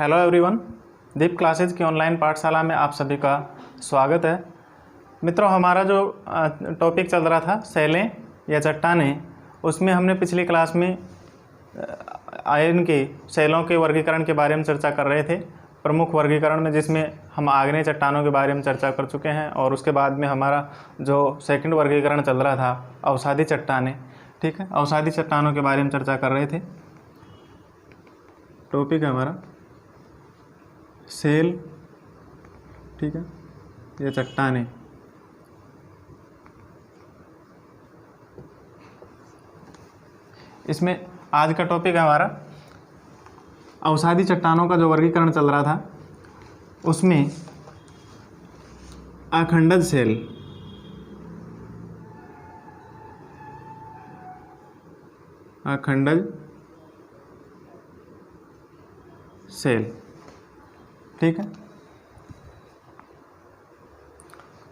Hello everyone, दीप classes की online पाठशाला में आप सभी का स्वागत है। मित्रों, हमारा जो टॉपिक चल रहा था सेलें या चट्टानें, उसमें हमने पिछली क्लास में आयरन के सेलों के वर्गीकरण के बारे में चर्चा कर रहे थे, प्रमुख वर्गीकरण में, जिसमें हम आग्नेय चट्टानों के बारे में चर्चा कर चुके हैं। और उसके बाद में हमारा जो सेकंड वर्गीकरण चल रहा था अवसादी चट्टानें, ठीक है, अवसादी चट्टानों के बारे में चर्चा कर रहे थे। टॉपिक है हमारा सेल, ठीक है, ये चट्टानें। इसमें आज का टॉपिक है हमारा अवसादी चट्टानों का जो वर्गीकरण चल रहा था, उसमें अखंडज सेल, अखंडज सेल, ठीक है।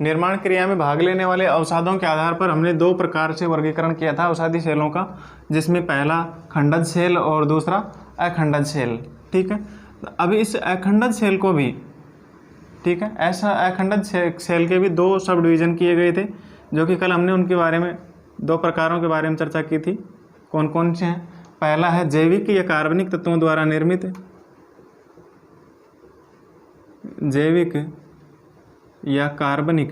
निर्माण क्रिया में भाग लेने वाले अवसादों के आधार पर हमने दो प्रकार से वर्गीकरण किया था अवसादी सेलों का, जिसमें पहला खंडज सेल और दूसरा अखंडज सेल, ठीक है। अभी इस अखंडज सेल को भी, ठीक है, ऐसा अखंडज सेल के भी दो सब डिवीज़न किए गए थे, जो कि कल हमने उनके बारे में दो प्रकारों के बारे में चर्चा की थी। कौन कौन से हैं? पहला है जैविक या कार्बनिक तत्वों द्वारा निर्मित, जैविक या कार्बनिक,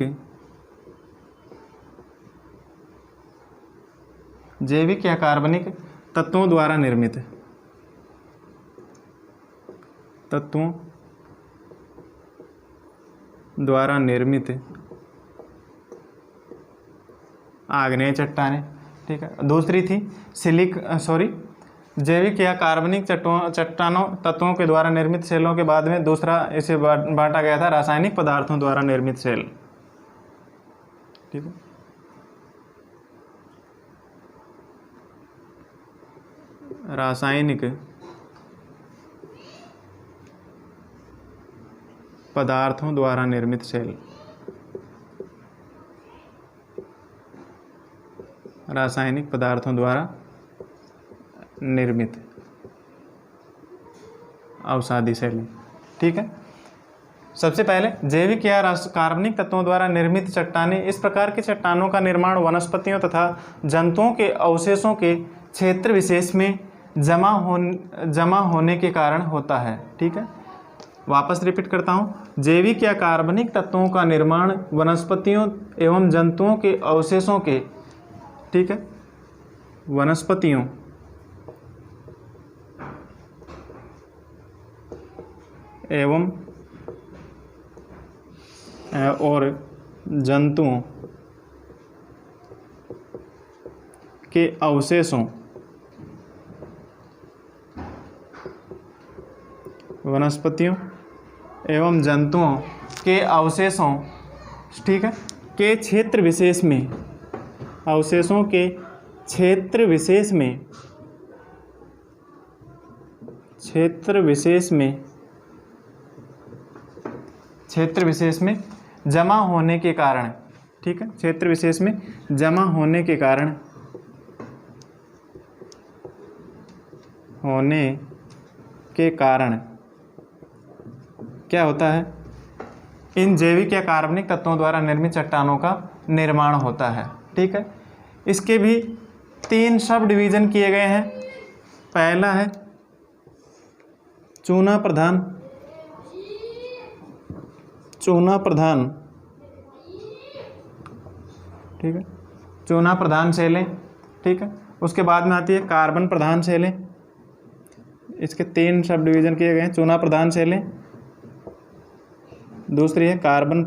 जैविक या कार्बनिक तत्वों द्वारा निर्मित, तत्वों द्वारा निर्मित आग्नेय चट्टानें, ठीक है। दूसरी थी जैविक या कार्बनिक चट्टानों तत्वों के द्वारा निर्मित सेलों के बाद में दूसरा इसे बांटा गया था रासायनिक पदार्थों द्वारा निर्मित सेल, ठीक है। रासायनिक पदार्थों द्वारा निर्मित सेल, रासायनिक पदार्थों द्वारा निर्मित अवसादी सेलें, ठीक है। सबसे पहले जैविक या कार्बनिक तत्वों द्वारा निर्मित चट्टानें। इस प्रकार की चट्टानों का निर्माण वनस्पतियों तथा जंतुओं के अवशेषों के क्षेत्र विशेष में जमा होने के कारण होता है, ठीक है। वापस रिपीट करता हूँ, जैविक या कार्बनिक तत्वों का निर्माण वनस्पतियों एवं जंतुओं के अवशेषों के, ठीक है, वनस्पतियों एवं और जंतुओं के अवशेषों, वनस्पतियों एवं जंतुओं के अवशेषों, ठीक है, के क्षेत्र विशेष में, अवशेषों के क्षेत्र विशेष में, क्षेत्र विशेष में जमा होने के कारण, ठीक है, क्षेत्र विशेष में जमा होने के कारण, क्या होता है? इन जैविक या कार्बनिक तत्वों द्वारा निर्मित चट्टानों का निर्माण होता है, ठीक है। इसके भी तीन सब डिवीजन किए गए हैं। पहला है चूना प्रधान, ठीक है, चूना प्रधान सेलें, ठीक है। उसके बाद में आती है कार्बन प्रधान सेलें। इसके तीन सब डिवीजन किए गए हैं। चूना प्रधान सेलें, दूसरी है कार्बन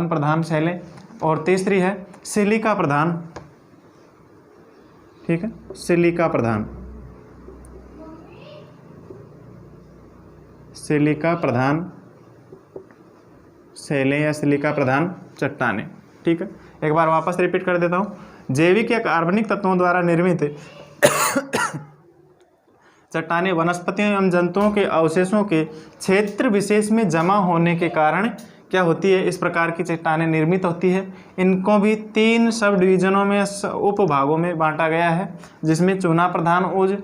प्रधान सेलें, और तीसरी है सिलिका प्रधान, ठीक है, सिलिका प्रधान सेलें या सिलिका प्रधान चट्टानें, ठीक है। एक बार वापस रिपीट कर देता हूँ, जैविक या कार्बनिक तत्वों द्वारा निर्मित चट्टानें वनस्पतियों एवं जंतुओं के अवशेषों के क्षेत्र विशेष में जमा होने के कारण क्या होती है, इस प्रकार की चट्टानें निर्मित होती है। इनको भी 3 सब डिवीजनों में उपभागों में बांटा गया है, जिसमें चूना प्रधान ऊज,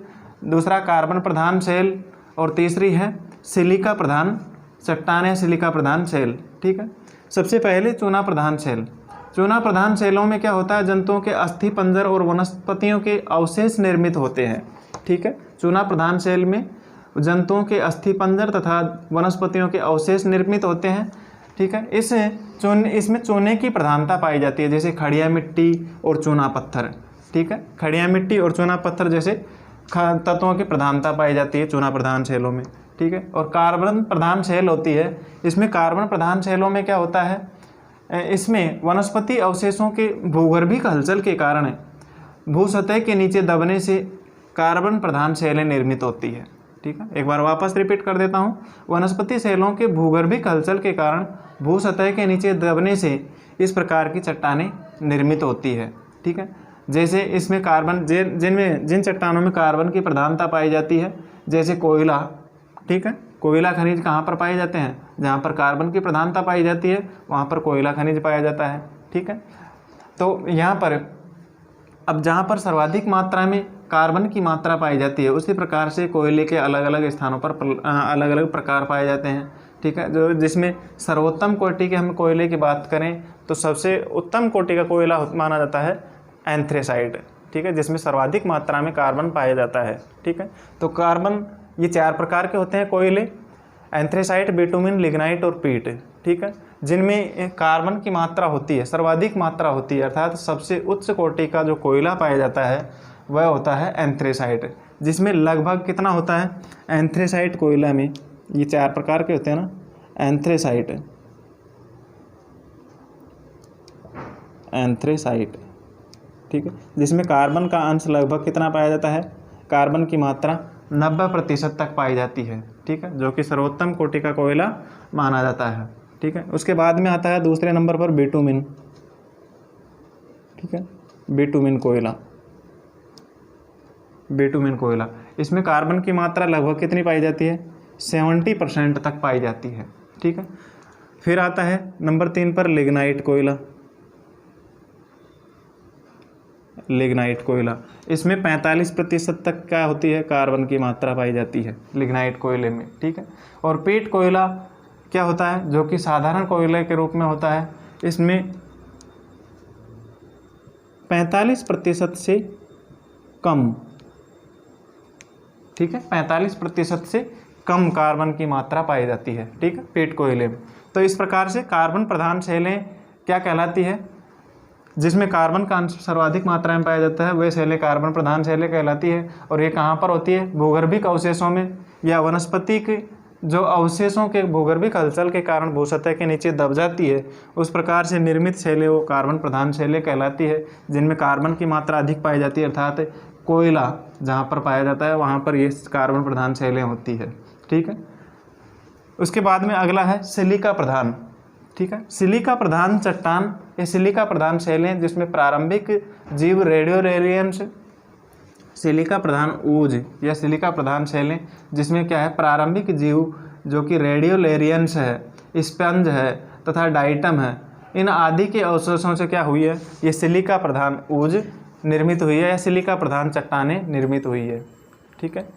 दूसरा कार्बन प्रधान शैल और तीसरी है सिलिका प्रधान चट्टान या सिलिका प्रधान शैल। ठीक है, सबसे पहले चूना प्रधान शैल। चूना प्रधान शैलों में क्या होता है, जंतुओं के अस्थि पंजर और वनस्पतियों के अवशेष निर्मित होते हैं। ठीक है, चूना प्रधान शैल में जंतुओं के अस्थि पंजर तथा वनस्पतियों के अवशेष निर्मित होते हैं। ठीक है, इसमें चूने की प्रधानता पाई जाती है, जैसे खड़िया मिट्टी और चूना पत्थर। ठीक है, खड़िया मिट्टी और चूना पत्थर जैसे तत्वों की प्रधानता पाई जाती है चूना प्रधान शैलों में। ठीक है, और कार्बन प्रधान शैल होती है, इसमें कार्बन प्रधान शैलों में क्या होता है, इसमें वनस्पति अवशेषों के भूगर्भिक हलचल के कारण भूसतह के नीचे दबने से कार्बन प्रधान शैलें निर्मित होती है। ठीक है, एक बार वापस रिपीट कर देता हूँ। वनस्पति शैलों के भूगर्भिक हलचल के कारण भूसतह के नीचे दबने से इस प्रकार की चट्टानें निर्मित होती है। ठीक है, जैसे इसमें कार्बन जिन चट्टानों में कार्बन की प्रधानता पाई जाती है, जैसे कोयला। ठीक है, कोयला खनिज कहाँ पर पाए जाते हैं, जहाँ पर कार्बन की प्रधानता पाई जाती है वहाँ पर कोयला खनिज पाया जाता है। ठीक है, तो यहाँ पर अब जहाँ पर सर्वाधिक मात्रा में कार्बन की मात्रा पाई जाती है, उसी प्रकार से कोयले के अलग अलग स्थानों पर अलग अलग प्रकार पाए जाते हैं। ठीक है, जो जिसमें सर्वोत्तम कोटि के हम कोयले की बात करें तो सबसे उत्तम कोटि का कोयला माना जाता है एंथ्रेसाइट। ठीक है, जिसमें सर्वाधिक मात्रा में कार्बन पाया जाता है। ठीक है, तो कार्बन ये 4 प्रकार के होते हैं कोयले, एंथ्रेसाइट, बिटुमिन, लिग्नाइट और पीट। ठीक है, जिनमें कार्बन की मात्रा होती है, सर्वाधिक मात्रा होती है, अर्थात सबसे उच्च कोटि का जो कोयला पाया जाता है वह होता है एंथ्रेसाइट, जिसमें लगभग कितना होता है एंथ्रेसाइट कोयला में, ये 4 प्रकार के होते हैं ना, एंथ्रेसाइट। ठीक है, जिसमें कार्बन का अंश लगभग कितना पाया जाता है, कार्बन की मात्रा 90% तक पाई जाती है। ठीक है, जो कि सर्वोत्तम कोटि का कोयला माना जाता है। ठीक है, उसके बाद में आता है दूसरे नंबर पर बिटुमिन। ठीक है, बिटुमिन कोयला, इसमें कार्बन की मात्रा लगभग कितनी पाई जाती है, 70% तक पाई जाती है। ठीक है, फिर आता है नंबर 3 पर लिग्नाइट कोयला, इसमें 45% तक क्या होती है, कार्बन की मात्रा पाई जाती है लिग्नाइट कोयले में। ठीक है, और पीट कोयला क्या होता है, जो कि साधारण कोयले के रूप में होता है, इसमें 45% से कम। ठीक है, 45% से कम कार्बन की मात्रा पाई जाती है। ठीक है, पीट कोयले में। तो इस प्रकार से कार्बन प्रधान शैलें क्या कहलाती है, जिसमें कार्बन का अंश सर्वाधिक मात्रा में पाया जाता है, वह शैलें कार्बन प्रधान शैलें कहलाती है। और ये कहाँ पर होती है, भूगर्भिक अवशेषों में, या वनस्पति के जो अवशेषों के भूगर्भिक हलचल के कारण भूसतह के नीचे दब जाती है, उस प्रकार से निर्मित शैलें वो कार्बन प्रधान शैलें कहलाती है, जिनमें कार्बन की मात्रा अधिक पाई जाती है, अर्थात कोयला जहाँ पर पाया जाता है वहाँ पर ये कार्बन प्रधान शैलें होती है। ठीक है, उसके बाद में अगला है सिलिका प्रधान। ठीक है, सिलिका प्रधान चट्टान या सिलिका प्रधान शैलें, जिसमें प्रारंभिक जीव रेडियोलेरियंस, सिलिका प्रधान ऊज या सिलिका प्रधान शैलें, जिसमें क्या है, प्रारंभिक जीव जो कि रेडियोलेरियंस है, स्पंज है तथा डाइटम है, इन आदि के अवशेषों से क्या हुई है, ये सिलिका प्रधान ऊज निर्मित हुई है या सिलिका प्रधान चट्टानें निर्मित हुई है। ठीक है,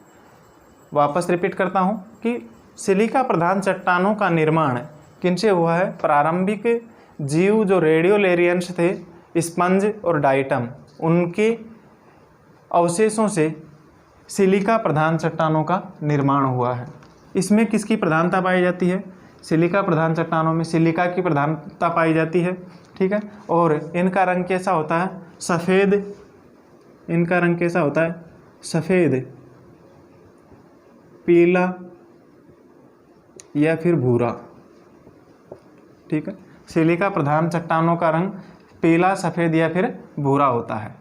वापस रिपीट करता हूँ कि सिलिका प्रधान चट्टानों का निर्माण किनसे हुआ है, प्रारंभिक जीव जो रेडियोलेरियंस थे, स्पंज और डाइटम, उनके अवशेषों से सिलिका प्रधान चट्टानों का निर्माण हुआ है। इसमें किसकी प्रधानता पाई जाती है, सिलिका प्रधान चट्टानों में सिलिका की प्रधानता पाई जाती है। ठीक है, और इनका रंग कैसा होता है, सफ़ेद। इनका रंग कैसा होता है, सफ़ेद, पीला या फिर भूरा। ठीक है, सिलिका प्रधान चट्टानों का रंग पीला, सफ़ेद या फिर भूरा होता है।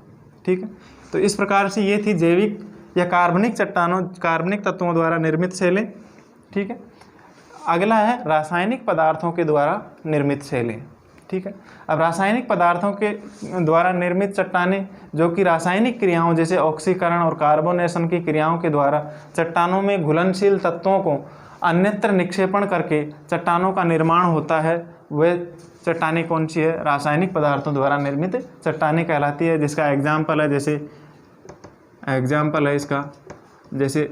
ठीक है, तो इस प्रकार से ये थी जैविक या कार्बनिक तत्वों द्वारा निर्मित शैलें। ठीक है, अगला है रासायनिक पदार्थों के द्वारा निर्मित शैलें। ठीक है, अब रासायनिक पदार्थों के द्वारा निर्मित चट्टानें जो कि रासायनिक क्रियाओं जैसे ऑक्सीकरण और कार्बोनेशन की क्रियाओं के द्वारा चट्टानों में घुलनशील तत्वों को अन्यत्र निक्षेपण करके चट्टानों का निर्माण होता है, वह चट्टानें कौन सी है? रासायनिक पदार्थों द्वारा निर्मित चट्टानें कहलाती है, जिसका एग्जाम्पल है, जैसे एग्जाम्पल है इसका, जैसे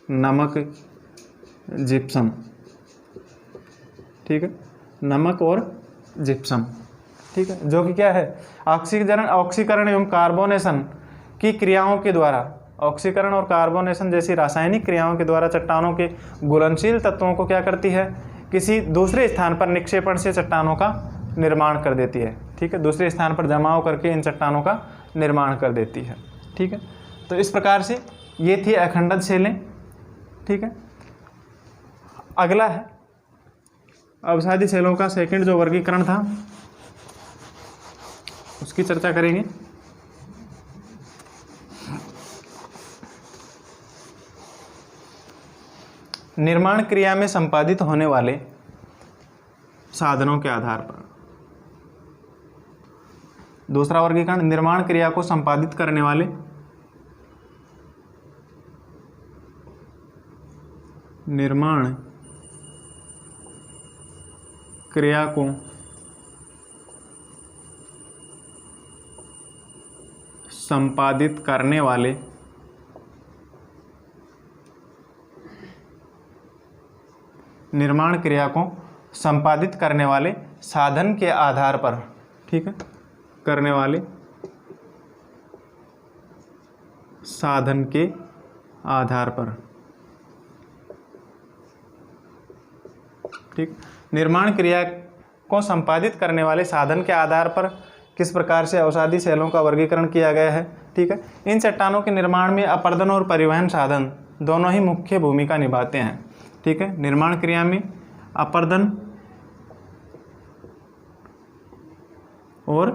नमक, जिप्सम, ठीक है, नमक और जिप्सम, ठीक है, जो कि क्या है, ऑक्सीकरण एवं कार्बोनेशन की क्रियाओं के द्वारा, ऑक्सीकरण और कार्बोनेशन जैसी रासायनिक क्रियाओं के द्वारा चट्टानों के घुलनशील तत्वों को क्या करती है, किसी दूसरे स्थान पर निक्षेपण से चट्टानों का निर्माण कर देती है, ठीक है, दूसरे स्थान पर जमाव करके इन चट्टानों का निर्माण कर देती है, ठीक है। तो इस प्रकार से ये थी अखंडज सेलें, ठीक है। अगला है अवसादी सेलों का सेकंड जो वर्गीकरण था उसकी चर्चा करेंगे। निर्माण क्रिया में संपादित होने वाले साधनों के आधार पर। दूसरा वर्गीकरण, निर्माण क्रिया को संपादित करने वाले निर्माण क्रिया को संपादित करने वाले निर्माण क्रिया को संपादित करने वाले साधन के आधार पर, ठीक है, करने वाले साधन के आधार पर, ठीक। निर्माण क्रिया को संपादित करने वाले साधन के आधार पर किस प्रकार से अवसादी सेलों का वर्गीकरण किया गया है, ठीक है। इन चट्टानों के निर्माण में अपर्दन और परिवहन साधन दोनों ही मुख्य भूमिका निभाते हैं, ठीक है। निर्माण क्रिया में अपर्दन और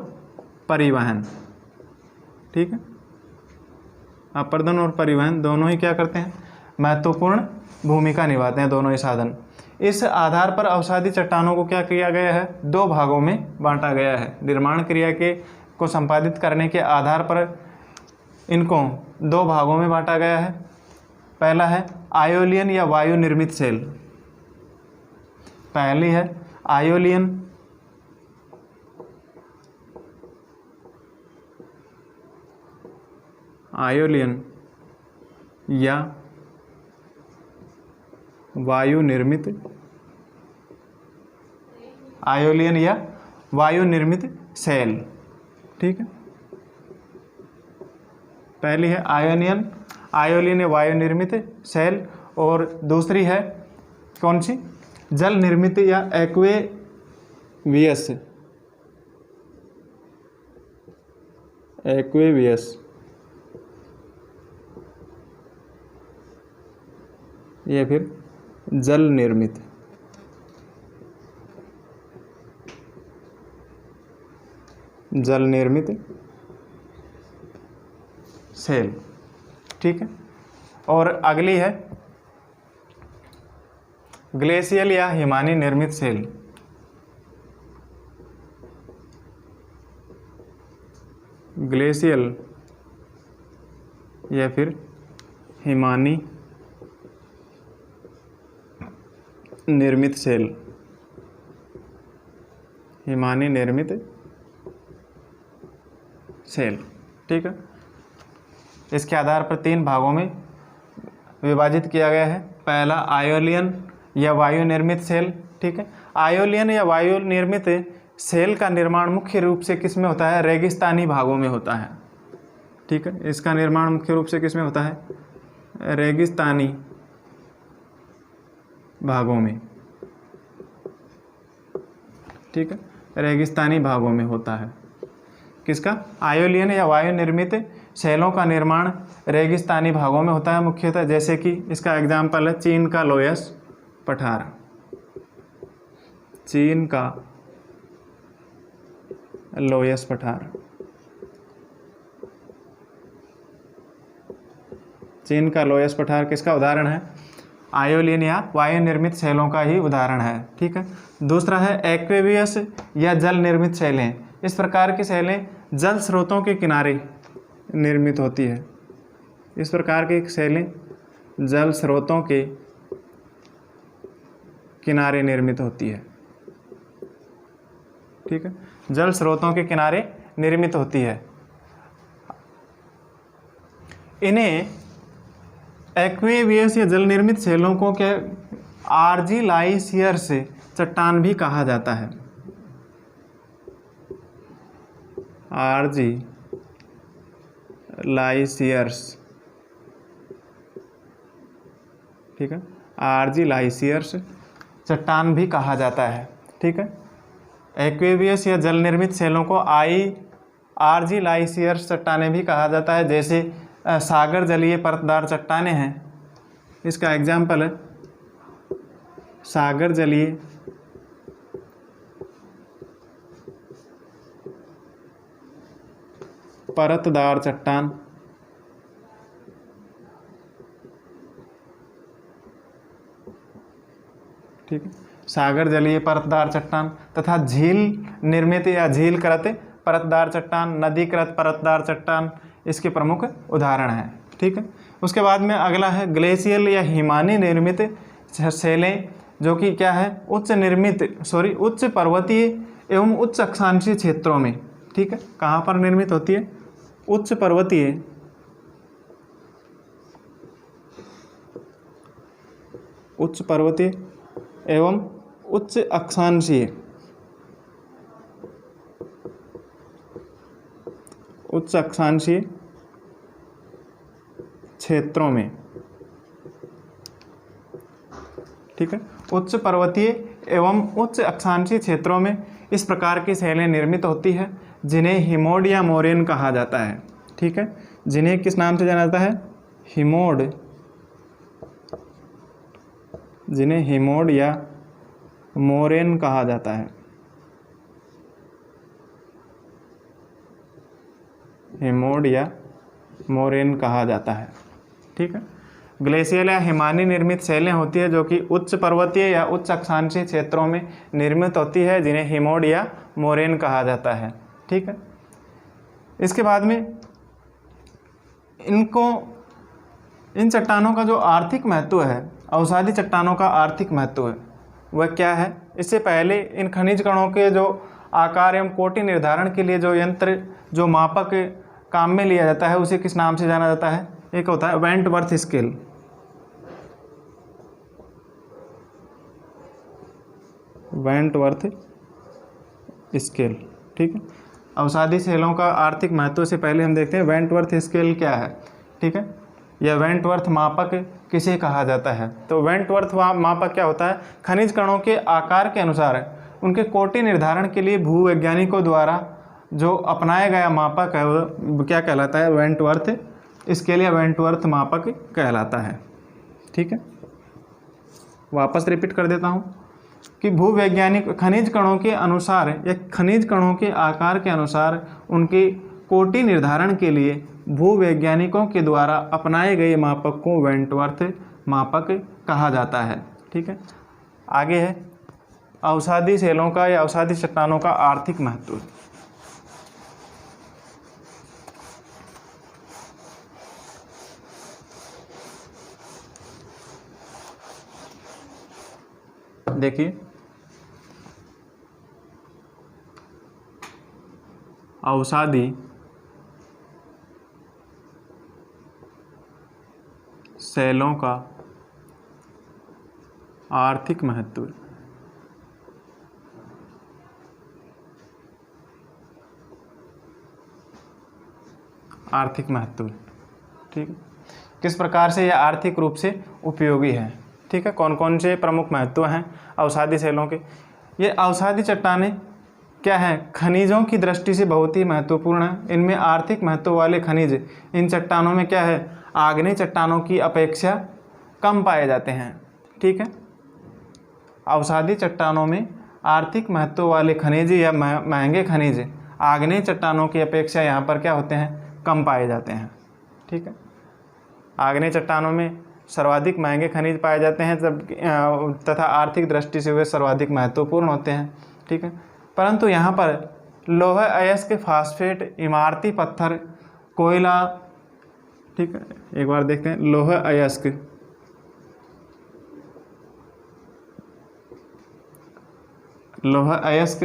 परिवहन, ठीक है, अपर्दन और परिवहन दोनों ही क्या करते हैं, महत्वपूर्ण भूमिका निभाते हैं दोनों ही साधन। इस आधार पर अवसादी चट्टानों को क्या किया गया है, दो भागों में बांटा गया है। निर्माण क्रिया के को संपादित करने के आधार पर इनको दो भागों में बांटा गया है। पहला है आयोलियन या वायु निर्मित सेल। पहली है आयोलियन या वायु निर्मित सेल, ठीक है। पहली है आयोलियन या वायु निर्मित सेल, और दूसरी है कौन सी, जल निर्मित या एक्वेवियस या फिर जल निर्मित सेल, ठीक है। और अगली है ग्लेशियल या हिमानी निर्मित सेल। ग्लेशियल या फिर हिमानी निर्मित सेल, ठीक है। इसके आधार पर तीन भागों में विभाजित किया गया है। पहला आयोलियन या वायु निर्मित सेल, ठीक है। आयोलियन या वायु निर्मित सेल का निर्माण मुख्य रूप से किस में होता है, रेगिस्तानी भागों में होता है, ठीक है। इसका निर्माण मुख्य रूप से किस में होता है, रेगिस्तानी भागों में, ठीक है, रेगिस्तानी भागों में होता है। किसका, आयोलियन या वायु निर्मित सेलों का निर्माण रेगिस्तानी भागों में होता है मुख्यतः, जैसे कि इसका एग्जाम्पल है चीन का लोयस पठार। चीन का लोयस पठार, चीन का लोयस पठार किसका उदाहरण है, आयोलियन या वायु निर्मित सेलों का ही उदाहरण है, ठीक है। दूसरा है एक्वेवियस या जल निर्मित सेलें। इस प्रकार की सेलें जल स्रोतों के किनारे निर्मित होती है। इस प्रकार की सेलें जल स्रोतों के किनारे निर्मित होती है। ठीक है, जल स्रोतों के किनारे निर्मित होती है। इन्हें एक्वेवियस या जल निर्मित शैलों को क्या आर्जिलाइसियर्स चट्टान भी कहा जाता है। आर्जिलाइसियर्स, ठीक है, आर्जिलाइसियर्स चट्टान भी कहा जाता है। ठीक है, एक्वेवियस या जल निर्मित शैलों को आर्जिलाइसियर्स चट्टानें भी कहा जाता है। जैसे सागर जलीय परतदार चट्टानें हैं, इसका एग्जाम्पल है सागर जलीय परतदार चट्टान, ठीक है, सागर जलीय परतदार चट्टान तथा झील निर्मित या झील कृत परतदार चट्टान, नदी कृत परतदार चट्टान इसके प्रमुख उदाहरण हैं। ठीक है, उसके बाद में अगला है ग्लेशियल या हिमानी निर्मित शैलें, जो कि क्या है उच्च पर्वतीय एवं उच्च अक्षांशीय क्षेत्रों में। ठीक है, कहाँ पर निर्मित होती है? उच्च पर्वतीय एवं उच्च अक्षांशीय क्षेत्रों में। ठीक है, उच्च पर्वतीय एवं उच्च अक्षांशीय क्षेत्रों में इस प्रकार की शैलें निर्मित होती है, जिन्हें हिमोड या मोरेन कहा जाता है। ठीक है, जिन्हें किस नाम से जाना जाता है? हिमोड, जिन्हें हिमोड या मोरेन कहा जाता है। हिमोड या मोरेन कहा जाता है। ठीक है, ग्लेशियल या हिमानी निर्मित शैलें होती है जो कि उच्च पर्वतीय या उच्च अक्षांशीय क्षेत्रों में निर्मित होती है, जिन्हें हिमोड या मोरेन कहा जाता है। ठीक है, इसके बाद में इन चट्टानों का जो आर्थिक महत्व है, अवसादी चट्टानों का आर्थिक महत्व है, वह क्या है? इससे पहले इन खनिज कणों के जो आकार एवं कोटि निर्धारण के लिए जो यंत्र, जो मापक काम में लिया जाता है, उसे किस नाम से जाना जाता है? एक होता है वेंटवर्थ स्केल। Wentworth scale. ठीक है, अवसादी शैलों का आर्थिक महत्व से पहले हम देखते हैं वेंटवर्थ स्केल क्या है। ठीक है, यह वेंटवर्थ मापक किसे कहा जाता है? तो वेंटवर्थ मापक क्या होता है? खनिज कणों के आकार के अनुसार उनके कोटि निर्धारण के लिए भूवैज्ञानिकों द्वारा जो अपनाया गया मापक है वो क्या कहलाता है? वेंटवर्थ स्केल या वेंटवर्थ मापक कहलाता है। ठीक है, वापस रिपीट कर देता हूँ कि भूवैज्ञानिक खनिज कणों के अनुसार या खनिज कणों के आकार के अनुसार उनके कोटि निर्धारण के लिए भूवैज्ञानिकों के द्वारा अपनाए गए मापक को वेंटवर्थ मापक कहा जाता है। ठीक है, आगे है अवसादी शैलों का या अवसादी चट्टानों का आर्थिक महत्व। देखिए, अवसादी शैलों का आर्थिक महत्व। आर्थिक महत्व, ठीक है, किस प्रकार से यह आर्थिक रूप से उपयोगी है। ठीक है, कौन कौन से प्रमुख महत्व हैं अवसादी शैलों के? ये अवसादी चट्टानें क्या है? खनिजों की दृष्टि से बहुत ही महत्वपूर्ण है। इनमें आर्थिक महत्व वाले खनिज इन चट्टानों में क्या है? आग्नेय चट्टानों की अपेक्षा कम पाए जाते हैं। ठीक है, अवसादी चट्टानों में आर्थिक महत्व वाले खनिज या महंगे खनिज आग्नेय चट्टानों की अपेक्षा यहाँ पर क्या होते हैं? कम पाए जाते हैं। ठीक है, आग्नेय चट्टानों में सर्वाधिक महंगे खनिज पाए जाते हैं तथा आर्थिक दृष्टि से वे सर्वाधिक महत्वपूर्ण होते हैं। ठीक है, परंतु यहाँ पर लौह अयस्क, फास्फेट, इमारती पत्थर, कोयला, ठीक है, एक बार देखते हैं, लौह अयस्क, लोहा अयस्क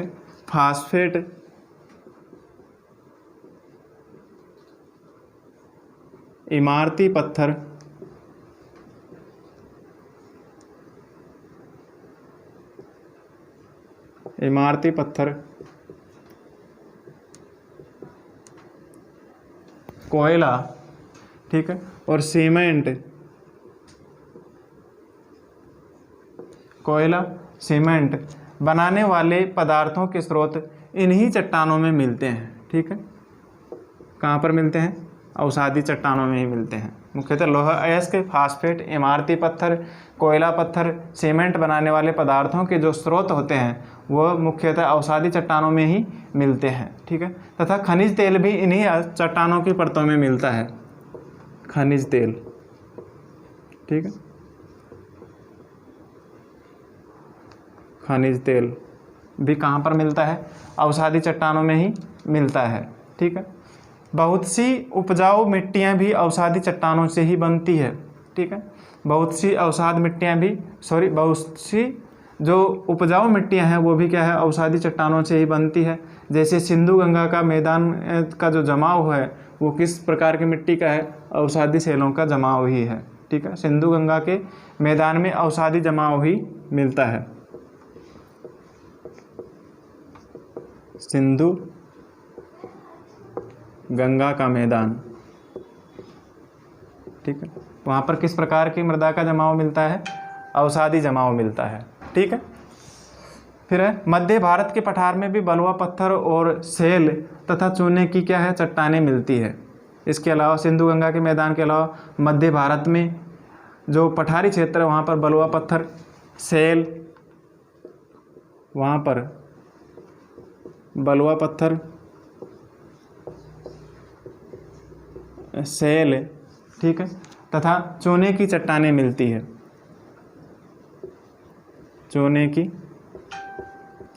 फास्फेट, इमारती पत्थर, इमारती पत्थर, कोयला, ठीक है, और सीमेंट, कोयला सीमेंट बनाने वाले पदार्थों के स्रोत इन्हीं चट्टानों में मिलते हैं। ठीक है, कहाँ पर मिलते हैं? अवसादी चट्टानों में ही मिलते हैं। मुख्यतः लोहा अयस्क, फास्फेट, इमारती पत्थर, कोयला पत्थर, सीमेंट बनाने वाले पदार्थों के जो स्रोत होते हैं वो मुख्यतः अवसादी चट्टानों में ही मिलते हैं। ठीक है, तथा खनिज तेल भी इन्हीं चट्टानों की परतों में मिलता है, खनिज तेल। ठीक है, खनिज तेल भी कहाँ पर मिलता है? अवसादी चट्टानों में ही मिलता है। ठीक है, बहुत सी उपजाऊ मिट्टियाँ भी अवसादी चट्टानों से ही बनती है। ठीक है, बहुत सी जो उपजाऊ मिट्टियाँ हैं वो भी क्या है? अवसादी चट्टानों से ही बनती है। जैसे सिंधु गंगा का मैदान का जो जमाव है वो किस प्रकार की मिट्टी का है? अवसादी सेलों का जमाव ही है। ठीक है, सिंधु गंगा के मैदान में अवसादी जमाव ही मिलता है। सिंधु गंगा का मैदान, ठीक है, वहाँ पर किस प्रकार की मृदा का जमाव मिलता है? अवसादी जमाव मिलता है। ठीक है, फिर है मध्य भारत के पठार में भी बलुआ पत्थर और सेल तथा चूने की क्या है? चट्टानें मिलती है। इसके अलावा सिंधु गंगा के मैदान के अलावा मध्य भारत में जो पठारी क्षेत्र है वहाँ पर बलुआ पत्थर, सेल, वहाँ पर बलुआ पत्थर, सेल, ठीक है, तथा चूने की चट्टानें मिलती है। चूने की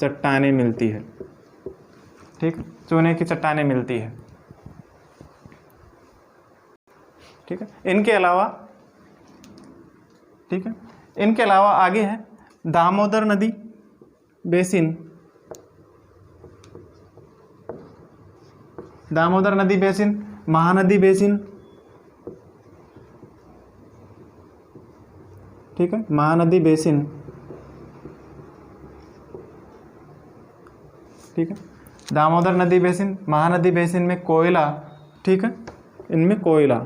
चट्टानें मिलती है। ठीक, चूने की चट्टानें मिलती है। ठीक है, इनके अलावा, ठीक है, इनके अलावा आगे है दामोदर नदी बेसिन। दामोदर नदी बेसिन, महानदी बेसिन, ठीक है, महानदी बेसिन। ठीक है, दामोदर नदी बेसिन, महानदी बेसिन में कोयला, ठीक है, इनमें कोयला,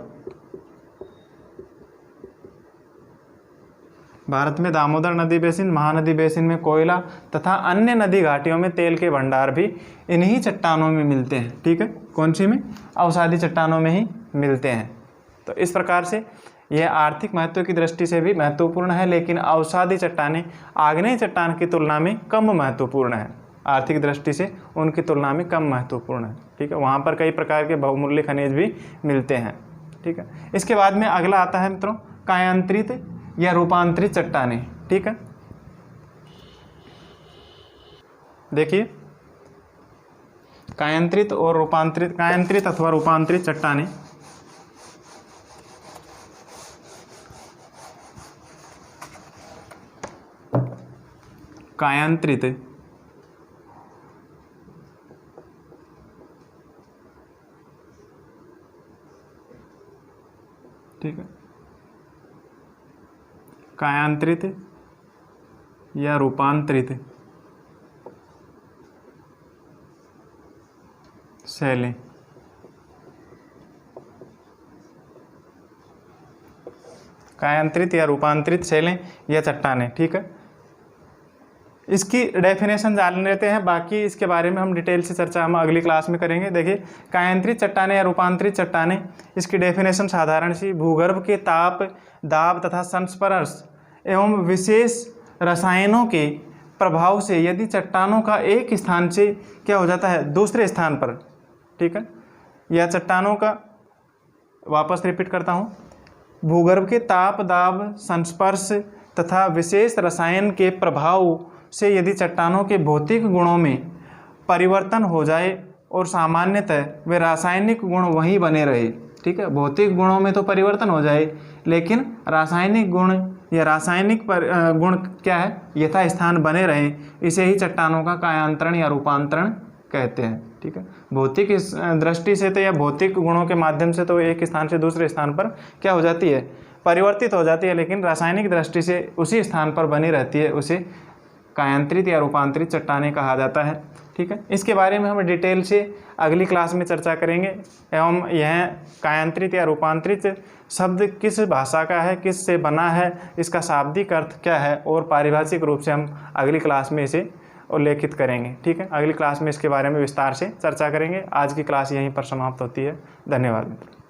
भारत में दामोदर नदी बेसिन, महानदी बेसिन में कोयला तथा अन्य नदी घाटियों में तेल के भंडार भी इन्हीं चट्टानों में मिलते हैं। ठीक है, कौन सी में? अवसादी चट्टानों में ही मिलते हैं। तो इस प्रकार से यह आर्थिक महत्व की दृष्टि से भी महत्वपूर्ण है, लेकिन अवसादी चट्टानें आग्नेय चट्टान की तुलना में कम महत्वपूर्ण है। आर्थिक दृष्टि से उनकी तुलना में कम महत्वपूर्ण है। ठीक है, वहाँ पर कई प्रकार के बहुमूल्य खनिज भी मिलते हैं। ठीक है, इसके बाद में अगला आता है मित्रों कायांतरित या रूपांतरित चट्टानें। ठीक है, देखिए कायांतरित और रूपांतरित, कायांतरित अथवा रूपांतरित चट्टानें कायांतरित ठीक है, कायांतरित या रूपांतरित शैलें। कायांतरित या रूपांतरित शैलें या चट्टानें। ठीक है, इसकी डेफिनेशन जान लेते हैं, बाकी इसके बारे में हम डिटेल से चर्चा हम अगली क्लास में करेंगे। देखिए कायांतरित चट्टानें या रूपांतरित चट्टानें, इसकी डेफिनेशन साधारण सी, भूगर्भ के ताप, दाब तथा संस्पर्श एवं विशेष रसायनों के प्रभाव से यदि चट्टानों का एक स्थान से क्या हो जाता है? दूसरे स्थान पर, ठीक है, या चट्टानों का, वापस रिपीट करता हूँ, भूगर्भ के ताप, दाब, संस्पर्श तथा विशेष रसायन के प्रभाव से यदि चट्टानों के भौतिक गुणों में परिवर्तन हो जाए और सामान्यतः वे रासायनिक गुण वहीं बने रहे। ठीक है, भौतिक गुणों में तो परिवर्तन हो जाए लेकिन रासायनिक गुण यह रासायनिक गुण क्या है, यथास्थान बने रहें, इसे ही चट्टानों का कायांतरण या रूपांतरण कहते हैं। ठीक है, भौतिक इस दृष्टि से तो या भौतिक गुणों के माध्यम से तो एक स्थान से दूसरे स्थान पर क्या हो जाती है, परिवर्तित हो जाती है, लेकिन रासायनिक दृष्टि से उसी स्थान पर बनी रहती है, उसे कायांतरित या रूपांतरित चट्टानें कहा जाता है। ठीक है, इसके बारे में हम डिटेल से अगली क्लास में चर्चा करेंगे एवं यह कायांतरित या रूपांतरित शब्द किस भाषा का है, किस से बना है, इसका शाब्दिक अर्थ क्या है, और पारिभाषिक रूप से हम अगली क्लास में इसे उल्लेखित करेंगे। ठीक है, अगली क्लास में इसके बारे में विस्तार से चर्चा करेंगे। आज की क्लास यहीं पर समाप्त होती है। धन्यवाद मित्रों।